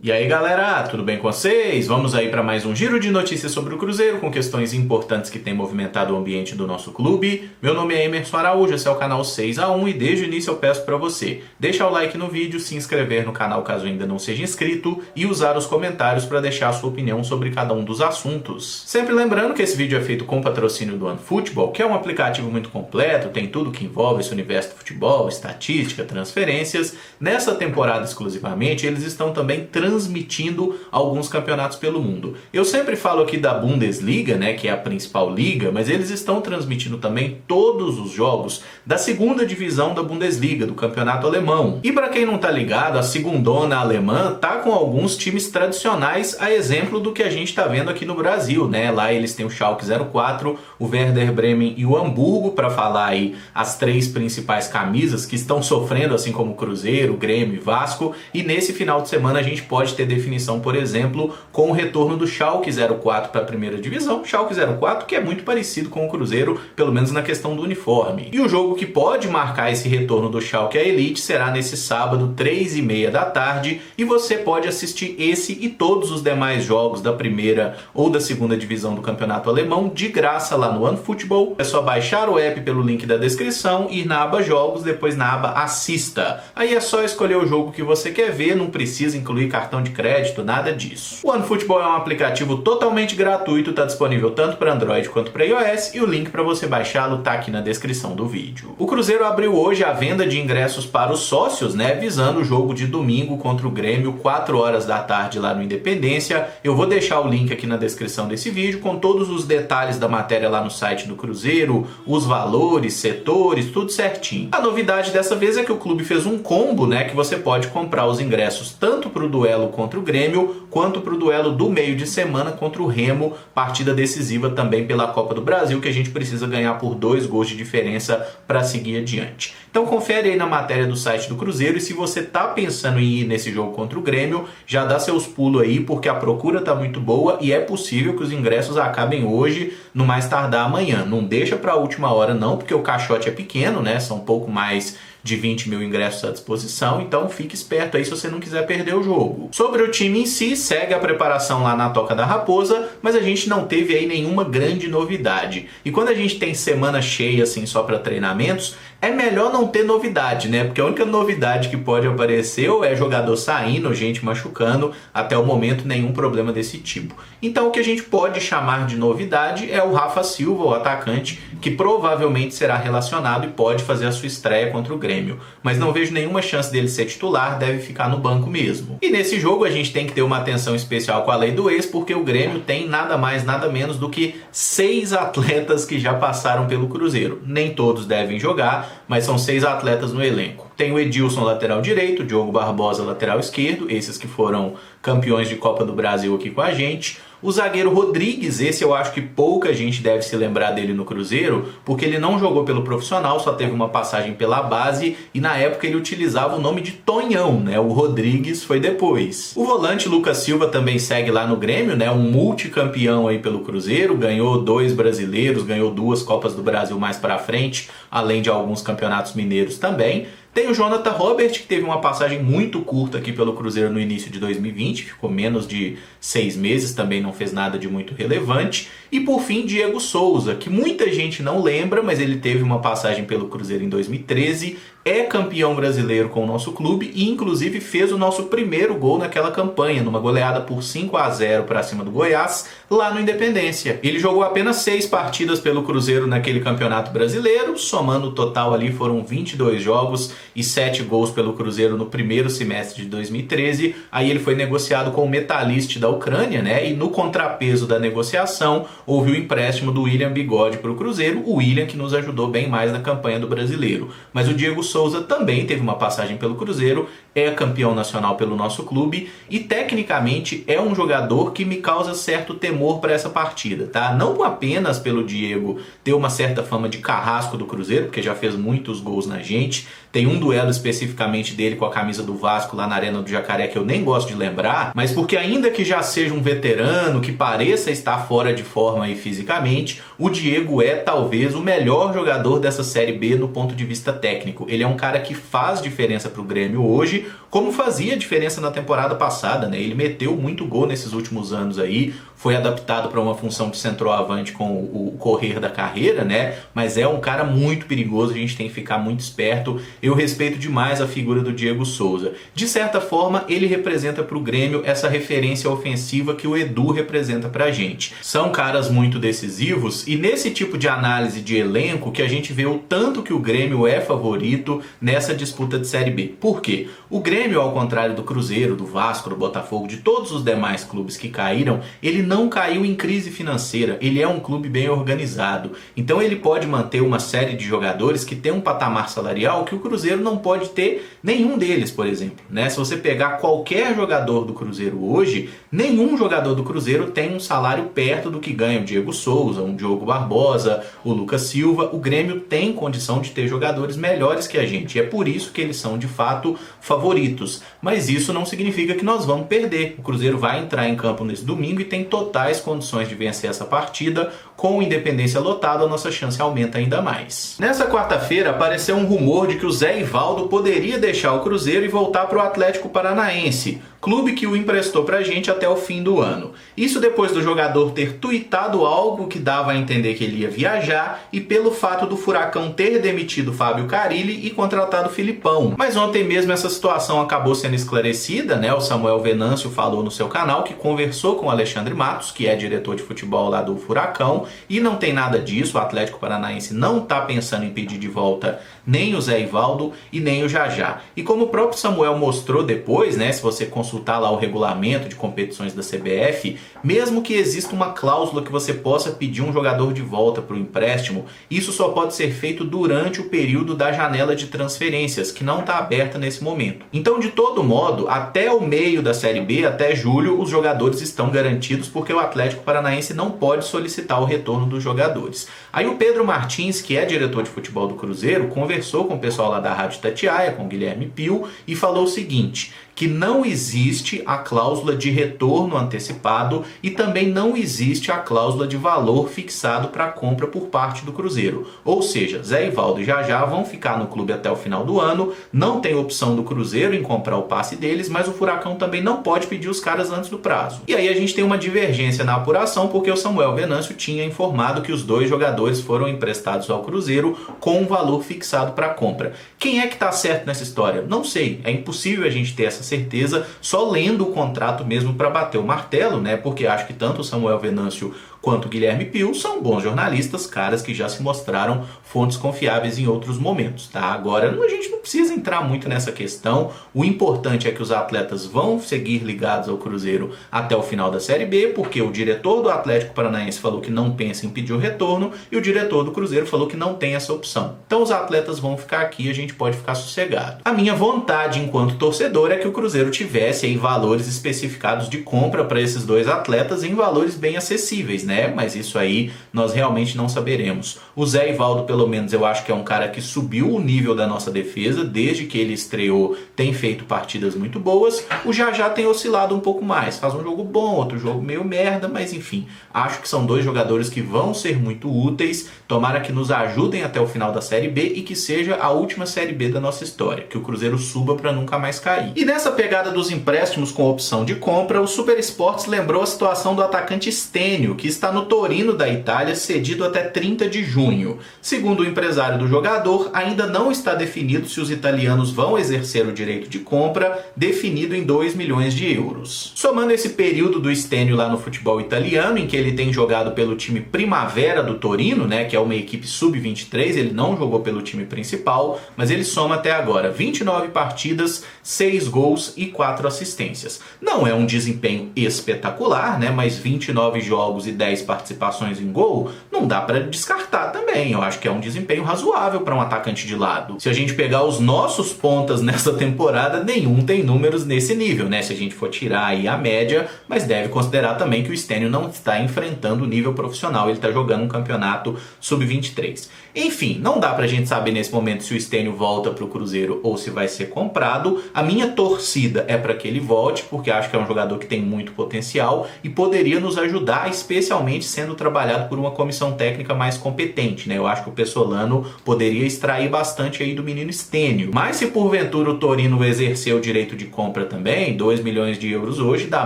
E aí galera, tudo bem com vocês? Vamos aí para mais um giro de notícias sobre o Cruzeiro, com questões importantes que têm movimentado o ambiente do nosso clube. Meu nome é Emerson Araújo, esse é o canal 6x1 e desde o início eu peço para você deixar o like no vídeo, se inscrever no canal caso ainda não seja inscrito e usar os comentários para deixar a sua opinião sobre cada um dos assuntos. Sempre lembrando que esse vídeo é feito com patrocínio do OneFootball, que é um aplicativo muito completo, tem tudo que envolve esse universo do futebol, estatística, transferências. Nessa temporada exclusivamente, eles estão também transmitindo alguns campeonatos pelo mundo. Eu sempre falo aqui da Bundesliga, né, que é a principal liga, mas eles estão transmitindo também todos os jogos da segunda divisão da Bundesliga, do campeonato alemão. E para quem não tá ligado, a segundona alemã tá com alguns times tradicionais, a exemplo do que a gente tá vendo aqui no Brasil, né? Lá eles têm o Schalke 04, o Werder Bremen e o Hamburgo, para falar aí as três principais camisas que estão sofrendo, assim como o Cruzeiro, Grêmio e Vasco. E nesse final de semana a gente pode ter definição, por exemplo, com o retorno do Schalke 04 para a primeira divisão. Schalke 04 que é muito parecido com o Cruzeiro, pelo menos na questão do uniforme. E o jogo que pode marcar esse retorno do Schalke à elite será nesse sábado, 3h30 da tarde, e você pode assistir esse e todos os demais jogos da primeira ou da segunda divisão do campeonato alemão de graça lá no OneFootball. É só baixar o app pelo link da descrição, ir na aba Jogos, depois na aba Assista. Aí é só escolher o jogo que você quer ver, não precisa incluir cartão de crédito, nada disso. O OneFootball é um aplicativo totalmente gratuito, está disponível tanto para Android quanto para iOS e o link para você baixá-lo está aqui na descrição do vídeo. O Cruzeiro abriu hoje a venda de ingressos para os sócios, né, visando o jogo de domingo contra o Grêmio, 4 horas da tarde lá no Independência. Eu vou deixar o link aqui na descrição desse vídeo com todos os detalhes da matéria lá no site do Cruzeiro, os valores, setores, tudo certinho. A novidade dessa vez é que o clube fez um combo, né, que você pode comprar os ingressos tanto para o duelo contra o Grêmio, quanto para o duelo do meio de semana contra o Remo, partida decisiva também pela Copa do Brasil, que a gente precisa ganhar por 2 gols de diferença para seguir adiante. Então confere aí na matéria do site do Cruzeiro, e se você tá pensando em ir nesse jogo contra o Grêmio, já dá seus pulos aí, porque a procura tá muito boa e é possível que os ingressos acabem hoje, no mais tardar amanhã. Não deixa para a última hora não, porque o caixote é pequeno, né? São um pouco mais de 20 mil ingressos à disposição, então fique esperto aí se você não quiser perder o jogo. Sobre o time em si, segue a preparação lá na Toca da Raposa, mas a gente não teve aí nenhuma grande novidade. E quando a gente tem semana cheia assim só para treinamentos, é melhor não ter novidade, né? Porque a única novidade que pode aparecer ou é jogador saindo, ou gente machucando, até o momento nenhum problema desse tipo. Então o que a gente pode chamar de novidade é o Rafa Silva, o atacante, que provavelmente será relacionado e pode fazer a sua estreia contra o Grêmio. Mas não vejo nenhuma chance dele ser titular, deve ficar no banco mesmo. E nesse jogo a gente tem que ter uma atenção especial com a lei do ex, porque o Grêmio tem nada mais, nada menos do que 6 atletas que já passaram pelo Cruzeiro. Nem todos devem jogar, mas são 6 atletas no elenco. Tem o Edilson, lateral direito, o Diogo Barbosa, lateral esquerdo, esses que foram campeões de Copa do Brasil aqui com a gente. O zagueiro Rodrigues, esse eu acho que pouca gente deve se lembrar dele no Cruzeiro, porque ele não jogou pelo profissional, só teve uma passagem pela base e na época ele utilizava o nome de Tonhão, né? O Rodrigues foi depois. O volante Lucas Silva também segue lá no Grêmio, né? Um multicampeão aí pelo Cruzeiro, ganhou 2 brasileiros, ganhou 2 Copas do Brasil mais pra frente, além de alguns campeonatos mineiros também. Tem o Jonathan Robert, que teve uma passagem muito curta aqui pelo Cruzeiro no início de 2020, ficou menos de 6 meses, também não fez nada de muito relevante. E por fim, Diego Souza, que muita gente não lembra, mas ele teve uma passagem pelo Cruzeiro em 2013, é campeão brasileiro com o nosso clube e inclusive fez o nosso primeiro gol naquela campanha, numa goleada por 5-0 para cima do Goiás, lá no Independência. Ele jogou apenas 6 partidas pelo Cruzeiro naquele campeonato brasileiro, somando o total ali foram 22 jogos e 7 gols pelo Cruzeiro no primeiro semestre de 2013. Aí ele foi negociado com o Metalist da Ucrânia, né? E no contrapeso da negociação houve o empréstimo do William Bigode para o Cruzeiro, o William que nos ajudou bem mais na campanha do Brasileiro. Mas o Diego Souza também teve uma passagem pelo Cruzeiro, é campeão nacional pelo nosso clube e tecnicamente é um jogador que me causa certo temor para essa partida, tá? Não apenas pelo Diego ter uma certa fama de carrasco do Cruzeiro, porque já fez muitos gols na gente, Tem um duelo especificamente dele com a camisa do Vasco lá na Arena do Jacaré que eu nem gosto de lembrar, mas porque ainda que já seja um veterano, que pareça estar fora de forma aí fisicamente, o Diego é talvez o melhor jogador dessa Série B no ponto de vista técnico. Ele é um cara que faz diferença pro Grêmio hoje, como fazia diferença na temporada passada, né? Ele meteu muito gol nesses últimos anos aí, foi adaptado para uma função de centroavante com o correr da carreira, né? Mas é um cara muito perigoso, a gente tem que ficar muito esperto. Eu respeito demais a figura do Diego Souza. De certa forma, ele representa para o Grêmio essa referência ofensiva que o Edu representa para a gente. São caras muito decisivos e nesse tipo de análise de elenco que a gente vê o tanto que o Grêmio é favorito nessa disputa de Série B. Por quê? O Grêmio, ao contrário do Cruzeiro, do Vasco, do Botafogo, de todos os demais clubes que caíram, ele não caiu em crise financeira. Ele é um clube bem organizado. Então ele pode manter uma série de jogadores que tem um patamar salarial que o Cruzeiro não pode ter nenhum deles, por exemplo, né? Se você pegar qualquer jogador do Cruzeiro hoje, nenhum jogador do Cruzeiro tem um salário perto do que ganha o Diego Souza, um Diogo Barbosa, o Lucas Silva. O Grêmio tem condição de ter jogadores melhores que a gente. E é por isso que eles são, de fato, favoritos. Mas isso não significa que nós vamos perder. O Cruzeiro vai entrar em campo nesse domingo e tem totais condições de vencer essa partida. Com o Independência lotado, a nossa chance aumenta ainda mais. Nessa quarta-feira, apareceu um rumor de que o Zé Ivaldo poderia deixar o Cruzeiro e voltar para o Atlético Paranaense, clube que o emprestou pra gente até o fim do ano. Isso depois do jogador ter tuitado algo que dava a entender que ele ia viajar e pelo fato do Furacão ter demitido Fábio Carille e contratado Filipão. Mas ontem mesmo essa situação acabou sendo esclarecida, né? O Samuel Venâncio falou no seu canal que conversou com o Alexandre Matos, que é diretor de futebol lá do Furacão, e não tem nada disso. O Atlético Paranaense não tá pensando em pedir de volta nem o Zé Ivaldo e nem o Jajá. E como o próprio Samuel mostrou depois, né, se você consultar lá o regulamento de competições da CBF, mesmo que exista uma cláusula que você possa pedir um jogador de volta para o empréstimo, isso só pode ser feito durante o período da janela de transferências, que não está aberta nesse momento. Então, de todo modo, até o meio da Série B, até julho, os jogadores estão garantidos porque o Atlético Paranaense não pode solicitar o retorno dos jogadores. Aí o Pedro Martins, que é diretor de futebol do Cruzeiro, conversou com o pessoal lá da Rádio Itatiaia, com o Guilherme Pio, e falou o seguinte, que não existe a cláusula de retorno antecipado e também não existe a cláusula de valor fixado para compra por parte do Cruzeiro. Ou seja, Zé Ivaldo e Jajá vão ficar no clube até o final do ano, não tem opção do Cruzeiro em comprar o passe deles, mas o Furacão também não pode pedir os caras antes do prazo. E aí a gente tem uma divergência na apuração, porque o Samuel Venâncio tinha informado que os dois jogadores foram emprestados ao Cruzeiro com um valor fixado para compra. Quem é que está certo nessa história? Não sei, é impossível a gente ter essa certeza só lendo o contrato mesmo para bater o martelo, né? Porque acho que tanto o Samuel Venâncio quanto o Guilherme Pio são bons jornalistas, caras que já se mostraram fontes confiáveis em outros momentos, tá? Agora, a gente não precisa entrar muito nessa questão. O importante é que os atletas vão seguir ligados ao Cruzeiro até o final da Série B, porque o diretor do Atlético Paranaense falou que não pensa em pedir o retorno e o diretor do Cruzeiro falou que não tem essa opção. Então os atletas vão ficar aqui e a gente pode ficar sossegado. A minha vontade enquanto torcedor é que o Cruzeiro tivesse aí valores especificados de compra para esses dois atletas em valores bem acessíveis, né? Mas isso aí nós realmente não saberemos. O Zé Ivaldo, pelo menos, eu acho que é um cara que subiu o nível da nossa defesa, desde que ele estreou, tem feito partidas muito boas. O Jajá tem oscilado um pouco mais, faz um jogo bom, outro jogo meio merda, mas enfim, acho que são dois jogadores que vão ser muito úteis, tomara que nos ajudem até o final da Série B e que seja a última Série B da nossa história, que o Cruzeiro suba para nunca mais cair. E nessa pegada dos empréstimos com opção de compra, o Super Esportes lembrou a situação do atacante Stênio, que está no Torino da Itália, cedido até 30 de junho. Segundo o empresário do jogador, ainda não está definido se os italianos vão exercer o direito de compra, definido em 2 milhões de euros. Somando esse período do Stênio lá no futebol italiano, em que ele tem jogado pelo time Primavera do Torino, né, que é uma equipe sub-23, ele não jogou pelo time principal, mas ele soma até agora 29 partidas, 6 gols e 4 assistências. Não é um desempenho espetacular, né, mas 29 jogos e 10 participações em gol não dá para descartar também. Eu acho que é um desempenho razoável para um atacante de lado. Se a gente pegar os nossos pontas nessa temporada, nenhum tem números nesse nível, né? Se a gente for tirar aí a média, mas deve considerar também que o Stênio não está enfrentando o nível profissional, ele está jogando um campeonato sub-23. Enfim, não dá pra gente saber nesse momento se o Stênio volta pro Cruzeiro ou se vai ser comprado. A minha torcida é para que ele volte, porque acho que é um jogador que tem muito potencial e poderia nos ajudar, especialmente sendo trabalhado por uma comissão técnica mais competente, né? Eu acho que o Pessolano poderia extrair bastante aí do menino Stênio. Mas se porventura o Torino exercer o direito de compra também, 2 milhões de euros hoje dá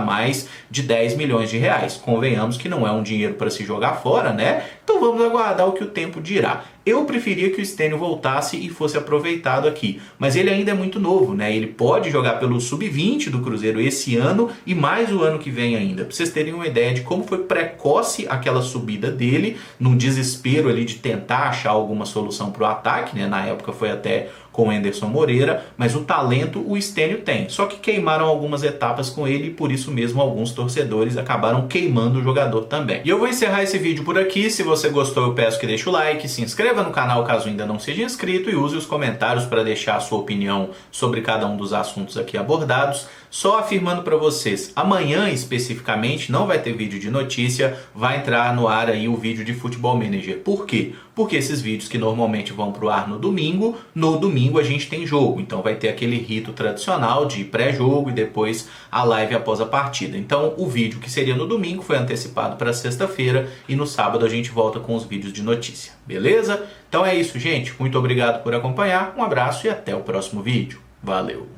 mais de 10 milhões de reais. Convenhamos que não é um dinheiro para se jogar fora, né? Então vamos aguardar o que o tempo dirá. Eu preferia que o Stênio voltasse e fosse aproveitado aqui, mas ele ainda é muito novo, né? Ele pode jogar pelo sub-20 do Cruzeiro esse ano e mais o ano que vem ainda. Pra vocês terem uma ideia de como foi precoce aquela subida dele, num desespero ali de tentar achar alguma solução para o ataque, né? Na época foi até com o Anderson Moreira, mas o talento o Stênio tem. Só que queimaram algumas etapas com ele e por isso mesmo alguns torcedores acabaram queimando o jogador também. E eu vou encerrar esse vídeo por aqui. Se você gostou, eu peço que deixe o like, se inscreva no canal caso ainda não seja inscrito e use os comentários para deixar a sua opinião sobre cada um dos assuntos aqui abordados. Só afirmando para vocês, amanhã especificamente não vai ter vídeo de notícia, vai entrar no ar aí o vídeo de Futebol Manager. Por quê? Porque esses vídeos que normalmente vão pro ar no domingo a gente tem jogo. Então vai ter aquele rito tradicional de pré-jogo e depois a live após a partida. Então o vídeo que seria no domingo foi antecipado para sexta-feira e no sábado a gente volta com os vídeos de notícia. Beleza? Então é isso, gente. Muito obrigado por acompanhar, um abraço e até o próximo vídeo. Valeu!